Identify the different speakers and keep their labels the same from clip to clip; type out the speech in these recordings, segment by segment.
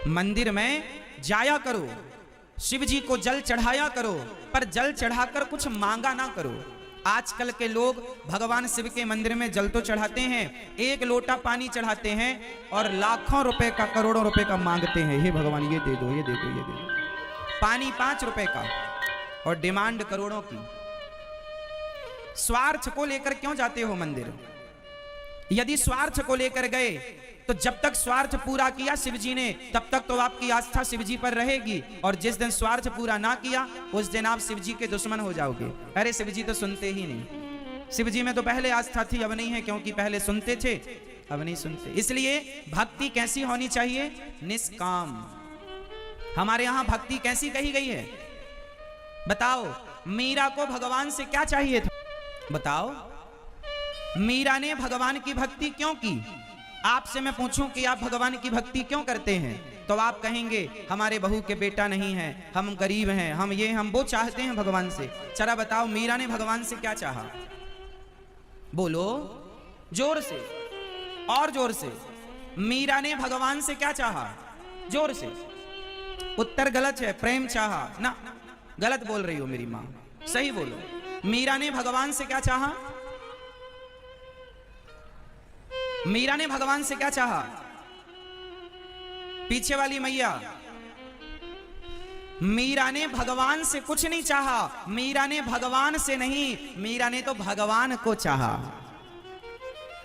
Speaker 1: मंदिर में जाया करो, शिव जी को जल चढ़ाया करो, पर जल चढ़ाकर कुछ मांगा ना करो। आजकल के लोग भगवान शिव के मंदिर में जल तो चढ़ाते हैं, एक लोटा पानी चढ़ाते हैं और लाखों रुपए का, करोड़ों रुपए का मांगते हैं। हे भगवान ये दे दो, ये दे दो, ये दे दो। पानी 5 रुपए का और डिमांड करोड़ों की। स्वार्थ को लेकर क्यों जाते हो मंदिर? यदि स्वार्थ को लेकर गए तो जब तक स्वार्थ पूरा किया शिव जी ने, तब तक तो आपकी आस्था शिव जी पर रहेगी, और जिस दिन स्वार्थ पूरा ना किया उस दिन आप शिव जी के दुश्मन हो जाओगे। अरे शिव जी तो सुनते ही नहीं। शिव जी में तो पहले आस्था थी, अब नहीं है, क्योंकि पहले सुनते थे, अब नहीं सुनते। इसलिए भक्ति कैसी होनी चाहिए? निष्काम। हमारे यहां भक्ति कैसी कही गई है? बताओ, मीरा को भगवान से क्या चाहिए था? बताओ, मीरा ने भगवान की भक्ति क्यों की? आपसे मैं पूछूं कि आप भगवान की भक्ति क्यों करते हैं, तो आप कहेंगे हमारे बहू के बेटा नहीं है, हम गरीब हैं, हम ये हम वो चाहते हैं भगवान से। चला बताओ, मीरा ने भगवान से क्या चाहा? बोलो जोर से, और जोर से। मीरा ने भगवान से क्या चाहा? जोर से। उत्तर गलत है, प्रेम चाहा ना। गलत बोल रही हो मेरी माँ, सही बोलो। मीरा ने भगवान से क्या चाहा? मीरा ने भगवान से क्या चाहा? पीछे वाली मैया, मीरा ने भगवान से कुछ नहीं चाहा। मीरा ने भगवान से नहीं, मीरा ने तो भगवान को चाहा।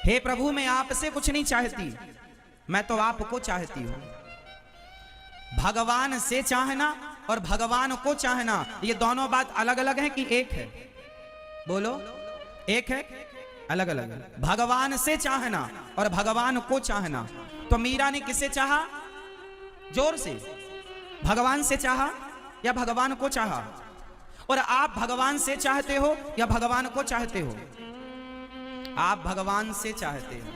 Speaker 1: हे प्रभु, मैं आपसे कुछ नहीं चाहती, मैं तो आपको चाहती हूं। भगवान से चाहना और भगवान को चाहना, ये दोनों बात अलग अलग है कि एक है? बोलो, एक है, अलग अलग है। भगवान से चाहना और भगवान को चाहना। तो मीरा ने किसे चाहा? जोर से। भगवान से चाहा या भगवान को चाहा? और आप भगवान से चाहते हो या भगवान को चाहते हो? आप भगवान से चाहते हो।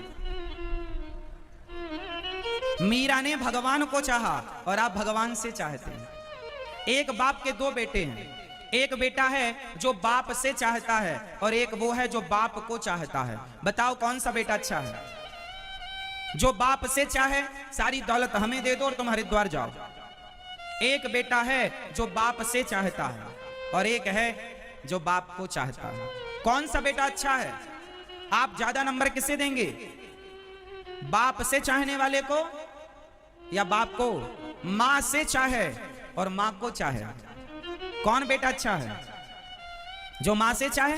Speaker 1: मीरा ने भगवान को चाहा और आप भगवान से चाहते हैं। एक बाप के 2 बेटे हैं। एक बेटा है जो बाप से चाहता है और एक वो है जो बाप को चाहता है। बताओ कौन सा बेटा अच्छा है? जो बाप से चाहे सारी दौलत हमें दे दो और तुम हरिद्वार जाओ। एक बेटा है जो बाप से चाहता है और एक है जो बाप को चाहता है। कौन सा बेटा अच्छा है? आप ज्यादा नंबर किसे देंगे? बाप से चाहने वाले को या बाप को? मां से चाहे और मां को चाहे, कौन बेटा अच्छा है? जो मां से चाहे?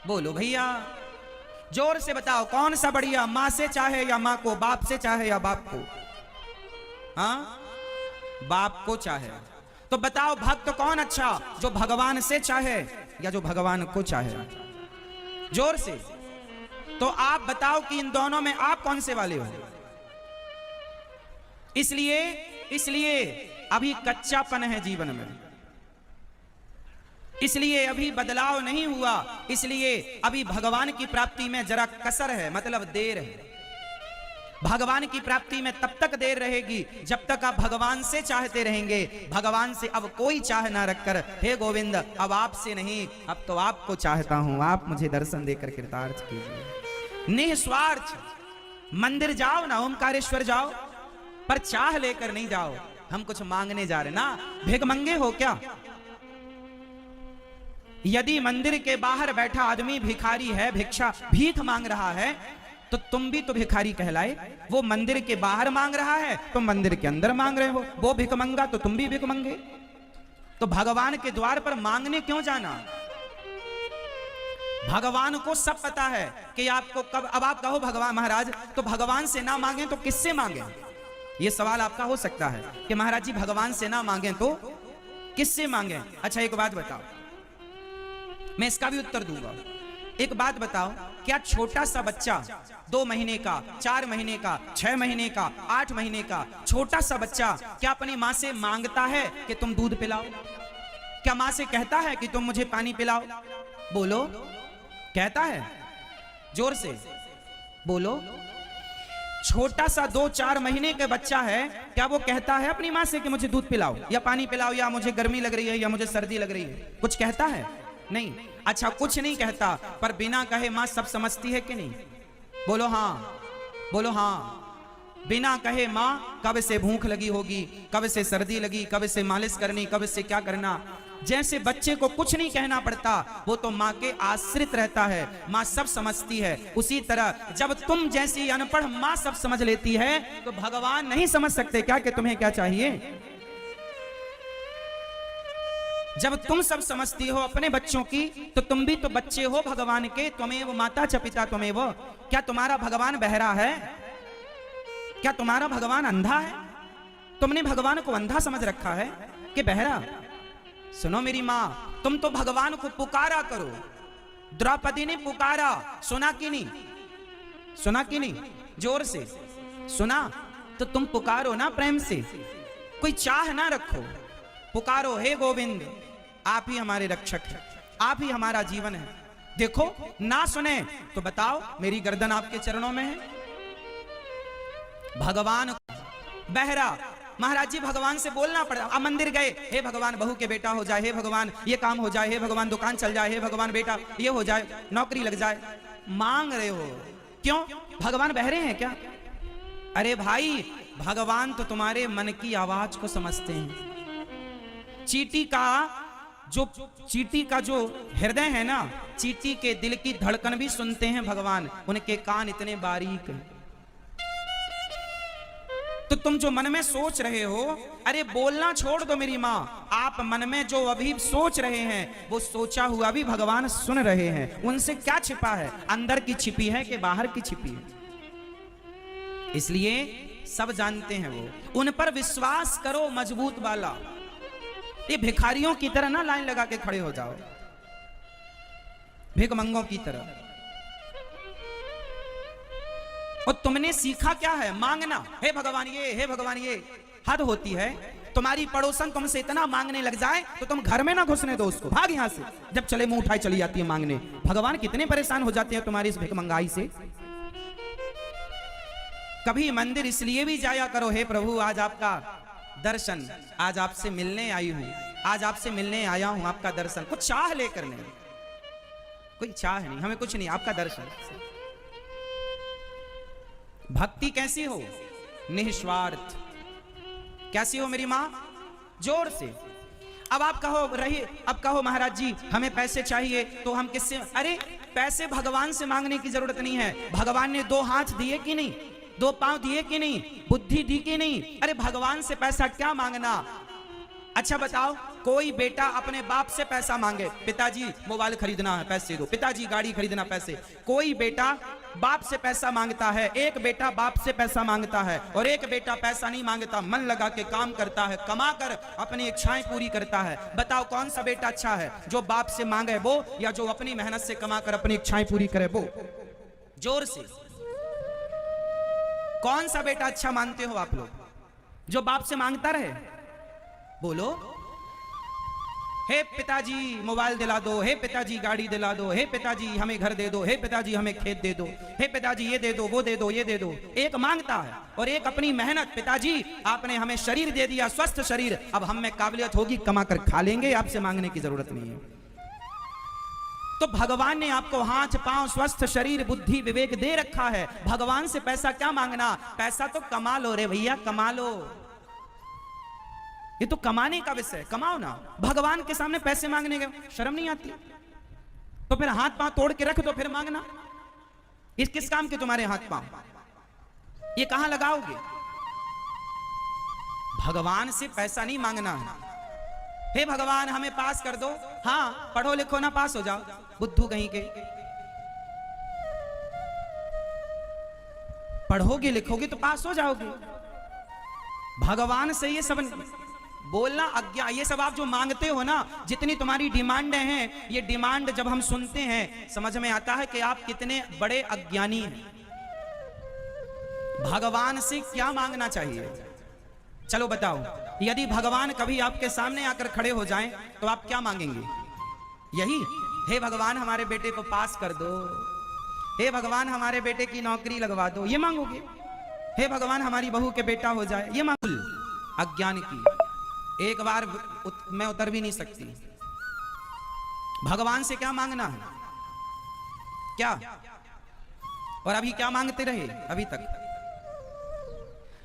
Speaker 1: बोलो भैया, जोर से बताओ कौन सा बढ़िया, मां से चाहे या मां को? बाप से चाहे या बाप को? हाँ, बाप को चाहे। तो बताओ भक्त कौन अच्छा, जो भगवान से चाहे या जो भगवान को चाहे? जोर से। तो आप बताओ कि इन दोनों में आप कौन से वाले हो? इसलिए अभी कच्चापन है जीवन में, इसलिए अभी बदलाव नहीं हुआ, इसलिए अभी भगवान की प्राप्ति में जरा कसर है, मतलब देर है। भगवान की प्राप्ति में तब तक देर रहेगी जब तक आप भगवान से चाहते रहेंगे। भगवान से अब कोई चाह ना रखकर, हे गोविंद अब आपसे नहीं, अब तो आपको चाहता हूं, आप मुझे दर्शन देकर कृतार्थ कीजिए। निस्वार्थ मंदिर जाओ ना, ओमकारेश्वर जाओ, पर चाह लेकर नहीं जाओ। हम कुछ मांगने जा रहे ना, भिखमंगे हो क्या? यदि मंदिर के बाहर बैठा आदमी भिखारी है, भिक्षा भीख मांग रहा है, तो तुम भी तो भिखारी कहलाए। वो मंदिर के बाहर मांग रहा है, तुम मंदिर के अंदर मांग रहे हो। वो भिखमंगा तो तुम भी भिखमंगे। तो भगवान के द्वार पर मांगने क्यों जाना? भगवान को सब पता है कि आपको कब। अब आप कहो भगवान महाराज तो भगवान से ना मांगे तो किससे मांगे? ये सवाल आपका हो सकता है कि महाराज जी भगवान से ना मांगे तो किससे मांगे? अच्छा एक बात बताओ, मैं इसका भी उत्तर दूंगा। एक बात बताओ, क्या छोटा सा बच्चा 2 महीने का, 4 महीने का, 6 महीने का, 8 महीने का छोटा सा बच्चा क्या अपनी माँ से मांगता है कि तुम दूध पिलाओ? क्या माँ से कहता है कि तुम मुझे पानी पिलाओ? बोलो, कहता है? जोर से बोलो। छोटा सा 2-4 महीने का बच्चा है, क्या वो कहता है अपनी माँ से कि मुझे दूध पिलाओ या पानी पिलाओ या मुझे गर्मी लग रही है या मुझे सर्दी लग रही है? कुछ कहता है? नहीं। अच्छा कुछ नहीं कहता, पर बिना कहे माँ सब समझती है कि नहीं? बोलो हाँ, बोलो हाँ। बिना कहे माँ कब से भूख लगी होगी, कब से सर्दी लगी, कब से मालिश करनी, कब से क्या करना। जैसे बच्चे को कुछ नहीं कहना पड़ता, वो तो माँ के आश्रित रहता है, माँ सब समझती है। उसी तरह जब तुम जैसी अनपढ़ माँ सब समझ लेती है तो भगवान नहीं समझ सकते क्या कि तुम्हें क्या चाहिए। जब तुम सब समझती हो अपने बच्चों की, तो तुम भी तो बच्चे हो भगवान के, तुम्हें वो माता च पिता तुम्हें वो। क्या तुम्हारा भगवान बहरा है? क्या तुम्हारा भगवान अंधा है? तुमने भगवान को अंधा समझ रखा है कि बहरा? सुनो मेरी माँ, तुम तो भगवान को पुकारा करो। द्रौपदी ने पुकारा, सुना कि नहीं? सुना कि नहीं? जोर से सुना तो तुम पुकारो ना प्रेम से, कोई चाह ना रखो, पुकारो हे गोविंद, आप ही हमारे रक्षक हैं, आप ही हमारा जीवन है। देखो ना सुने तो बताओ, मेरी गर्दन आपके चरणों में है। भगवान बहरा, महाराज जी भगवान से बोलना पड़ा। अब मंदिर गए, हे भगवान बहू के बेटा हो जाए, हे भगवान ये काम हो जाए, हे भगवान दुकान चल जाए, हे भगवान बेटा ये हो जाए, नौकरी लग जाए। मांग रहे हो क्यों? भगवान बहरे हैं क्या? अरे भाई, भगवान तो तुम्हारे मन की आवाज को समझते हैं। चींटी का जो हृदय है ना, चींटी के दिल की धड़कन भी सुनते हैं भगवान, उनके कान इतने बारीक हैं। तो तुम जो मन में सोच रहे हो, अरे बोलना छोड़ दो मेरी माँ, आप मन में जो अभी सोच रहे हैं वो सोचा हुआ भी भगवान सुन रहे हैं। उनसे क्या छिपा है? अंदर की छिपी है कि बाहर की छिपी है? इसलिए सब जानते हैं वो। उन पर विश्वास करो मजबूत वाला। ये भिखारियों की तरह ना लाइन लगा के खड़े हो जाओ, भिखमंगों की तरह। और तुमने सीखा क्या है? मांगना, हे भगवान ये, हे भगवान ये। हद होती है। तुम्हारी पड़ोसन तुमसे इतना मांगने लग जाए तो तुम घर में ना घुसने दो उसको, भाग यहां से। जब चले मुंह उठाए चली जाती है मांगने। भगवान कितने परेशान हो जाते हैं तुम्हारी इस भिखमंगाई से। कभी मंदिर इसलिए भी जाया करो, हे प्रभु आज आपका दर्शन, आज आपसे मिलने आई हूं, आज आपसे मिलने आया हूं, आपका दर्शन। कुछ चाह लेकर नहीं, कोई चाह नहीं, हमें कुछ नहीं, आपका दर्शन। भक्ति कैसी हो? निस्वार्थ। कैसी हो मेरी माँ? जोर से। अब आप कहो रहिए, अब कहो महाराज जी हमें पैसे चाहिए तो हम किससे? अरे पैसे भगवान से मांगने की जरूरत नहीं है। भगवान ने 2 हाथ दिए कि नहीं, 2 पांव दिए कि नहीं, बुद्धि दी कि नहीं? अरे भगवान से पैसा क्या मांगना? अच्छा बताओ, कोई बेटा अपने बाप से पैसा मांगे, पिताजी मोबाइल खरीदना है पैसे दो, पिताजी गाड़ी खरीदना पैसे। कोई बेटा बाप से पैसा मांगता है, एक बेटा बाप से पैसा मांगता है, और एक बेटा पैसा नहीं मांगता, मन लगा के काम करता है, कमा कर अपनी इच्छाएं पूरी करता है। बताओ कौन सा बेटा अच्छा है, जो बाप से मांगे वो, या जो अपनी मेहनत से कमा कर अपनी इच्छाएं पूरी करे वो? जोर से। कौन सा बेटा अच्छा मानते हो आप लोग? जो बाप से मांगता रहे? बोलो। हे पिताजी मोबाइल दिला दो, हे पिताजी गाड़ी दिला दो, हे पिताजी हमें घर दे दो, हे पिताजी हमें खेत दे दो, हे पिताजी ये दे दो, वो दे दो, ये दे दो। एक मांगता है और एक अपनी मेहनत, पिताजी आपने हमें शरीर दे दिया, स्वस्थ शरीर, अब हम में काबिलियत होगी कमा कर खा लेंगे, आपसे मांगने की जरूरत नहीं है। तो भगवान ने आपको हाथ पांव स्वस्थ शरीर बुद्धि विवेक दे रखा है। भगवान से पैसा क्या मांगना? पैसा तो कमा लो रे भैया, कमा लो। ये तो कमाने का विषय, कमाओ ना। भगवान के सामने पैसे मांगने के शर्म नहीं आती? तो फिर हाथ पांव तोड़ के रख दो, फिर मांगना। इस किस काम के तुम्हारे हाथ पांव? ये कहां लगाओगे? भगवान से पैसा नहीं मांगना है। हे भगवान हमें पास कर दो। हाँ पढ़ो लिखो ना पास हो जाओ, बुद्धू कहीं के। पढ़ोगे लिखोगे तो पास हो जाओगे। भगवान से ये सब बोलना अज्ञा। ये सब आप जो मांगते हो ना, जितनी तुम्हारी डिमांडें हैं, ये डिमांड जब हम सुनते हैं समझ में आता है कि आप कितने बड़े अज्ञानी हैं। भगवान से क्या मांगना चाहिए? चलो बताओ, यदि भगवान कभी आपके सामने आकर खड़े हो जाएं तो आप क्या मांगेंगे? यही, हे भगवान हमारे बेटे को पास कर दो, हे भगवान हमारे बेटे की नौकरी लगवा दो, ये मांगोगे? हे भगवान हमारी बहू के बेटा हो जाए, ये मांग। अज्ञान की एक बार मैं उतर भी नहीं सकती। भगवान से क्या मांगना है? क्या? और अभी क्या मांगते रहे अभी तक?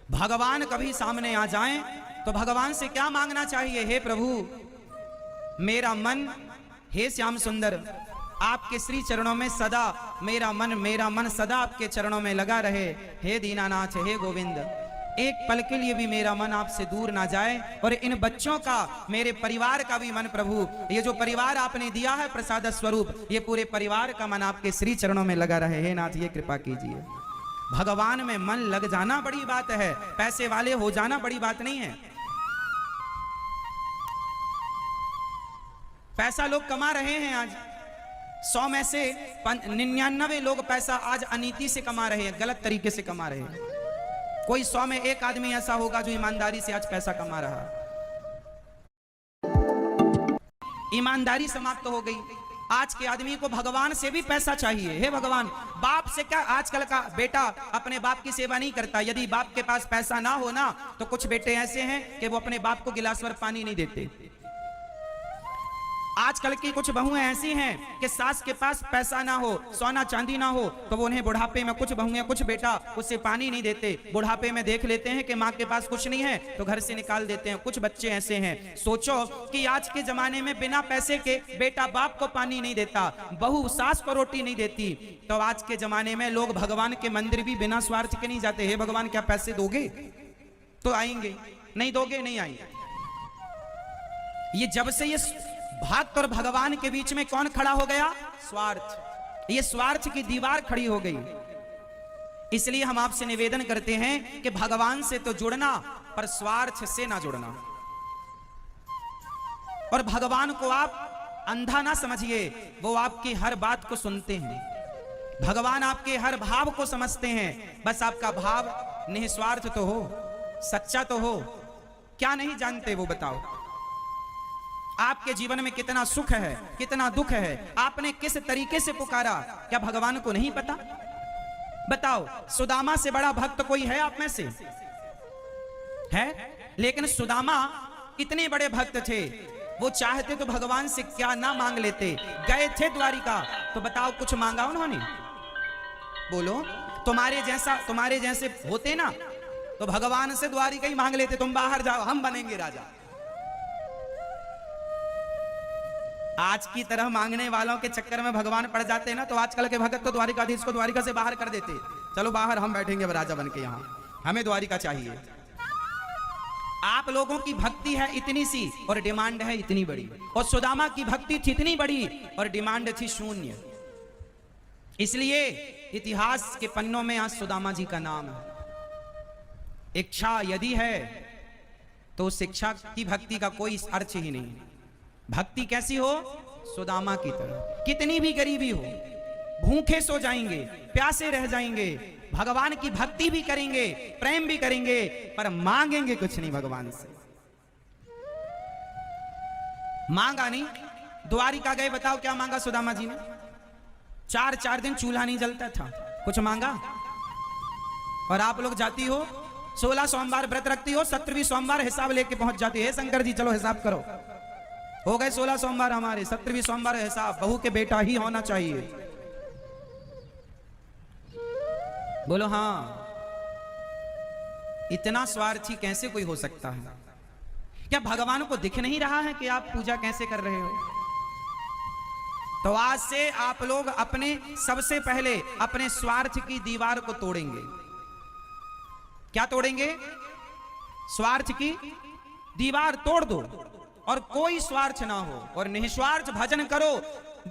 Speaker 1: भगवान कभी सामने आ जाएं तो भगवान से क्या मांगना चाहिए? हे प्रभु मेरा मन, हे श्याम सुंदर, आपके श्री चरणों में सदा मेरा मन सदा आपके चरणों में लगा रहे। हे दीनानाथ, हे गोविंद, एक पल के लिए भी मेरा मन आपसे दूर ना जाए, और इन बच्चों का, मेरे परिवार का भी मन प्रभु, ये जो परिवार आपने दिया है प्रसाद स्वरूप, ये पूरे परिवार का मन आपके श्री चरणों में लगा रहे। हे नाथ, ये कृपा कीजिए। भगवान में मन लग जाना बड़ी बात है, पैसे वाले हो जाना बड़ी बात नहीं है। पैसा लोग कमा रहे हैं आज, 100 में से 99 लोग पैसा आज अनीति से कमा रहे हैं, गलत तरीके से कमा रहे हैं। कोई 100 में एक आदमी ऐसा होगा जो ईमानदारी से आज पैसा कमा रहा। ईमानदारी समाप्त हो गई। आज के आदमी को भगवान से भी पैसा चाहिए। हे भगवान, बाप से क्या, आजकल का बेटा अपने बाप की सेवा नहीं करता। यदि बाप के पास पैसा ना हो ना, तो कुछ बेटे ऐसे हैं कि वो अपने बाप को गिलास भर पानी नहीं देते। आजकल की कुछ बहुएं ऐसी हैं कि सास के पास पैसा ना हो, सोना चांदी ना हो, तो वो उन्हें बुढ़ापे में, कुछ बहुएं, कुछ बेटा उससे पानी नहीं देते। बुढ़ापे में देख लेते हैं कि माँ के पास कुछ नहीं है तो घर से निकाल देते हैं। कुछ बच्चे ऐसे हैं। सोचो कि आज के जमाने में बिना पैसे के बेटा बाप को पानी नहीं देता, बहू सास को रोटी नहीं देती, तो आज के जमाने में लोग भगवान के मंदिर भी बिना स्वार्थ के नहीं जाते। हे भगवान, क्या पैसे दोगे? तो आएंगे, नहीं दोगे नहीं आएंगे। ये जब से ये भक्त और भगवान के बीच में कौन खड़ा हो गया? स्वार्थ। ये स्वार्थ की दीवार खड़ी हो गई। इसलिए हम आपसे निवेदन करते हैं कि भगवान से तो जुड़ना, पर स्वार्थ से ना जुड़ना। और भगवान को आप अंधा ना समझिए, वो आपकी हर बात को सुनते हैं। भगवान आपके हर भाव को समझते हैं। बस आपका भाव निस्वार्थ तो हो, सच्चा तो हो। क्या नहीं जानते वो बताओ? आपके जीवन में कितना सुख है, कितना दुख है, आपने किस तरीके से पुकारा, क्या भगवान को नहीं पता? बताओ, सुदामा से बड़ा भक्त कोई है आप में से? है? लेकिन सुदामा इतने बड़े भक्त थे, वो चाहते तो भगवान से क्या ना मांग लेते। गए थे द्वारिका, तो बताओ कुछ मांगा उन्होंने? बोलो, तुम्हारे जैसे होते ना, तो भगवान से द्वारिका ही मांग लेते, तुम बाहर जाओ, हम बनेंगे राजा। आज की तरह मांगने वालों के चक्कर में भगवान पड़ जाते हैं ना, तो आजकल के भगत तो द्वारिकाधीश को द्वारिका से बाहर कर देते। चलो बाहर, हम बैठेंगे राजा बन के, यहाँ हमें द्वारिका चाहिए। आप लोगों की भक्ति है इतनी सी और डिमांड है इतनी बड़ी, और सुदामा की भक्ति थी इतनी बड़ी और डिमांड थी शून्य। इसलिए इतिहास के पन्नों में आज सुदामा जी का नाम है। इच्छा यदि है तो शिक्षा की भक्ति का कोई अर्थ ही नहीं। भक्ति कैसी हो? सुदामा की तरह। कितनी भी गरीबी हो, भूखे सो जाएंगे, प्यासे रह जाएंगे, भगवान की भक्ति भी करेंगे, प्रेम भी करेंगे, पर मांगेंगे कुछ नहीं भगवान से। मांगा नहीं। द्वारिका गए, बताओ क्या मांगा सुदामा जी ने? 4 दिन चूल्हा नहीं जलता था, कुछ मांगा? और आप लोग जाती हो, 16 सोमवार व्रत रखती हो, 17वीं सोमवार हिसाब लेके पहुंच जाती है। शंकर जी चलो हिसाब करो, हो गए 16 सोमवार हमारे, 17वीं सोमवार हिसाब, बहू के बेटा ही होना चाहिए। बोलो हाँ। इतना स्वार्थी कैसे कोई हो सकता है? क्या भगवान को दिख नहीं रहा है कि आप पूजा कैसे कर रहे हो? तो आज से आप लोग अपने, सबसे पहले अपने स्वार्थ की दीवार को तोड़ेंगे। क्या तोड़ेंगे? स्वार्थ की दीवार तोड़ दो और कोई स्वार्थ ना हो, और निस्वार्थ भजन करो।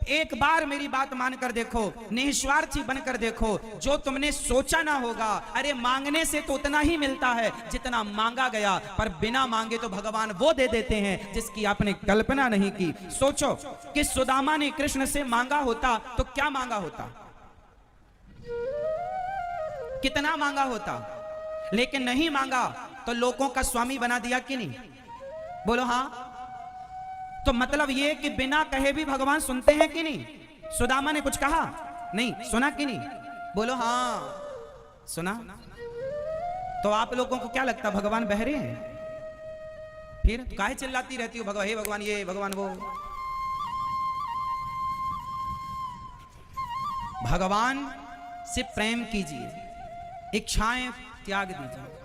Speaker 1: एक बार मेरी बात मानकर देखो, निस्वार्थी बनकर देखो। जो तुमने सोचा ना होगा, अरे मांगने से तो उतना ही मिलता है जितना मांगा गया, पर बिना मांगे तो भगवान वो दे देते हैं जिसकी आपने कल्पना नहीं की। सोचो कि सुदामा ने कृष्ण से मांगा होता तो क्या मांगा होता, कितना मांगा होता, लेकिन नहीं मांगा तो लोगों का स्वामी बना दिया कि नहीं? बोलो हाँ। तो मतलब ये कि बिना कहे भी भगवान सुनते हैं कि नहीं? सुदामा ने कुछ कहा नहीं, सुना कि नहीं? बोलो हाँ, सुना। तो आप लोगों को क्या लगता भगवान बहरे हैं? फिर काहे चिल्लाती रहती हो भगवान, हे भगवान ये, भगवान वो? भगवान से प्रेम कीजिए, इच्छाएं त्याग दीजिए।